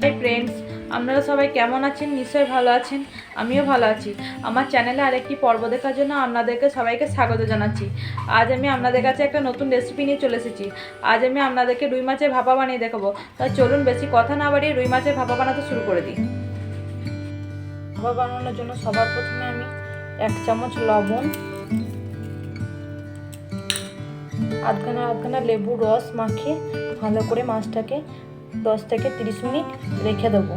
Hi friends, আপনারা সবাই কেমন আছেন? নিশ্চয়ই ভালো আছেন। আমিও ভালো আছি। আমার চ্যানেলে আরেকটি পর্ব দেখার জন্য আপনাদেরকে সবাইকে স্বাগত জানাচ্ছি। আজ আমি আপনাদের কাছে একটা নতুন রেসিপি নিয়ে চলে এসেছি। আজ আমি আপনাদেরকে রুই মাছের ভাপা বানিয়ে দেখাবো। তাই চলুন বেশি কথা না বাড়িয়ে রুই মাছের ভাপা বানাতে শুরু করে দিই। ভাপা বানানোর জন্য সবার প্রথমে আমি 1 চামচ লবণ, আধখানা লেবুর রস মাখিয়ে ভালো করে মাছটাকে 10 থেকে 30 মিনিট রেখে দেবো।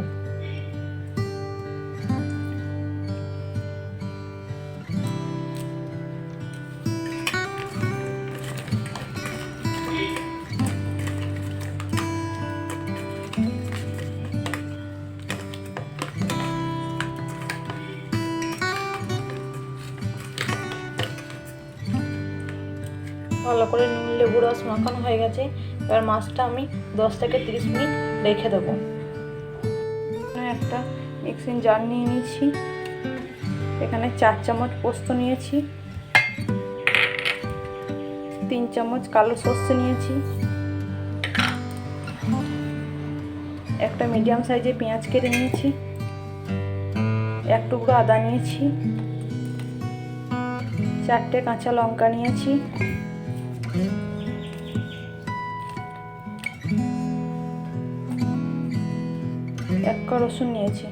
ভালো করে নুন লেবু রস মাখানো হয়ে গেছে। এবার মাছটা আমি 10 থেকে 30 মিনিট রেখে দেবো। একটা মিক্সিং জার নিয়ে নিয়েছি। এখানে 4 চামচ পোস্ত নিয়েছি, 3 চামচ কালো সর্ষে নিয়েছি, একটা মিডিয়াম সাইজের পেঁয়াজ কেটে নিয়েছি, 1 টুকরো আদা নিয়েছি, 4টে কাঁচা লঙ্কা নিয়েছি, 1 কোয়া রসুন নিয়েছি।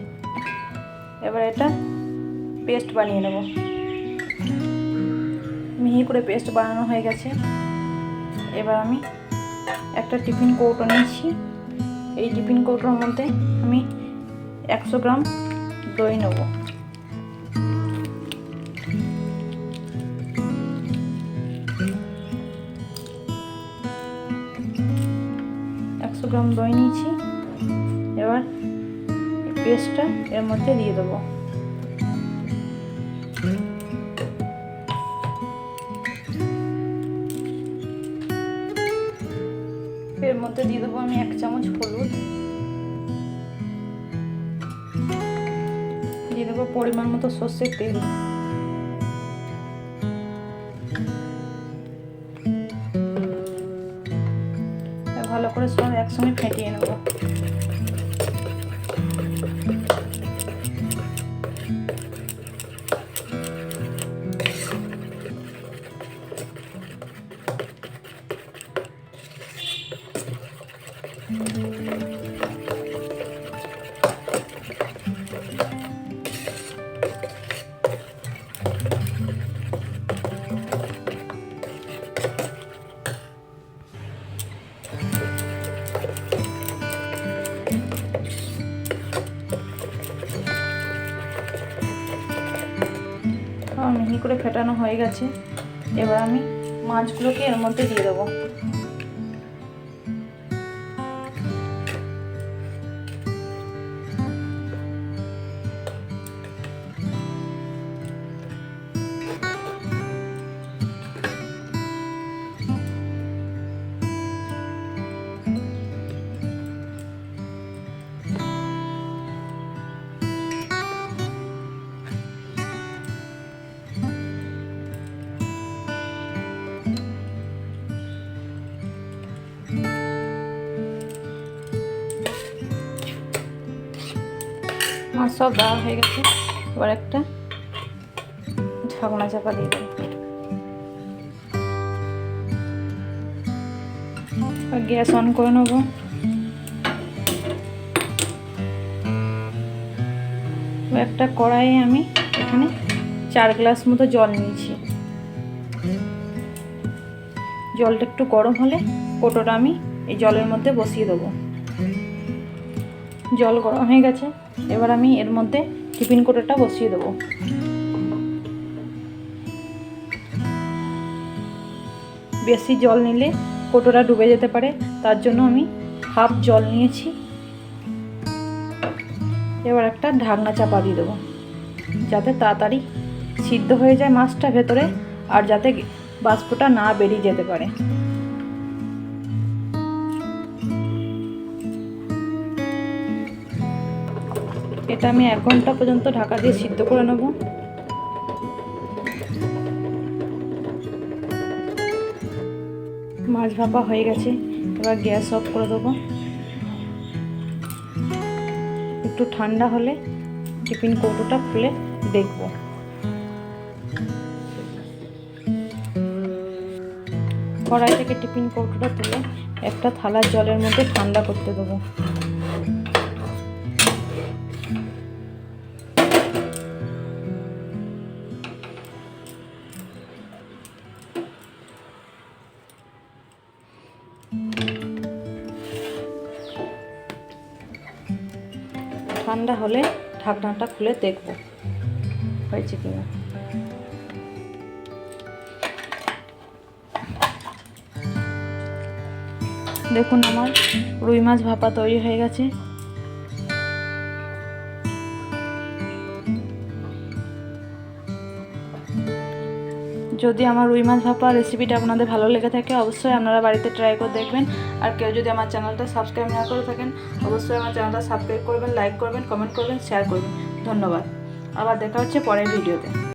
এবার এটা পেস্ট বানিয়ে নেব। মিহি করে পেস্ট বানানো হয়ে গেছে। এবার আমি একটা টিফিন কৌটো নিয়েছি। এই টিফিন কৌটোর মধ্যে আমি 100 গ্রাম দই নেব। গ্রাম দই নিয়েছি। এবার পেস্টটা এর মধ্যে দিয়ে দেবো। এর মধ্যে দিয়ে দেবো আমি 1 চামচ হলুদ, দিয়ে দেবো পরিমাণ মতো সর্ষের তেল, ভালো করে সব একসঙ্গে ফেটিয়ে নেব। মিহি করে ফেটানো হয়ে গেছে। এবার আমি মাছগুলোকে এর মধ্যে দিয়ে দেবো। মাছ সব দেওয়া হয়ে গেছে। এবার একটা ঢাকনা চাপা দিয়ে দেবো। গ্যাস অন করে নেব। একটা কড়াইয়ে আমি এখানে 4 গ্লাস মতো জল নিয়েছি। জলটা একটু গরম হলে কৌটোটা আমি এই জলের মধ্যে বসিয়ে দেবো। জল গরম হয়ে গেছে। এবার আমি এর মধ্যে টিফিন কৌটোটা বসিয়ে দেবো। বেশি জল নিলে কৌটোটা ডুবে যেতে পারে, তার জন্য আমি হাফ জল নিয়েছি। এবার একটা ঢাকনা চাপা দিয়ে দেবো, যাতে তাড়াতাড়ি সিদ্ধ হয়ে যায় মাছটা ভেতরে, আর যাতে বাষ্পটা না বেরিয়ে যেতে পারে। এটা আমি 1 ঘন্টা পর্যন্ত ঢাকা দিয়ে সিদ্ধ করে নেব। মাছ ভাপা হয়ে গেছে। এবার গ্যাস অফ করে দেবো। একটু ঠান্ডা হলে টিফিন কৌটোটা খুলে দেখব। কড়াই থেকে টিফিন কৌটোটা তুলে একটা থালার জলের মধ্যে ঠান্ডা করতে দেবো। ঠান্ডা হলে ঢাকনাটা খুলে দেখব হয়েছে কিনা। দেখুন আমার রুই মাছ ভাপা তৈরি হয়ে গেছে। যদি আমার রুই মাছ ভাপা রেসিপিটা আপনাদের ভালো লেগে থাকে অবশ্যই আপনারা বাড়িতে ট্রাই করে দেখবেন। আর কেউ যদি আমার চ্যানেলটা সাবস্ক্রাইব না করে থাকেন অবশ্যই আমার চ্যানেলটা সাবস্ক্রাইব করবেন, লাইক করবেন, কমেন্ট করবেন, শেয়ার করবেন। ধন্যবাদ। আবার দেখা হচ্ছে পরের ভিডিওতে।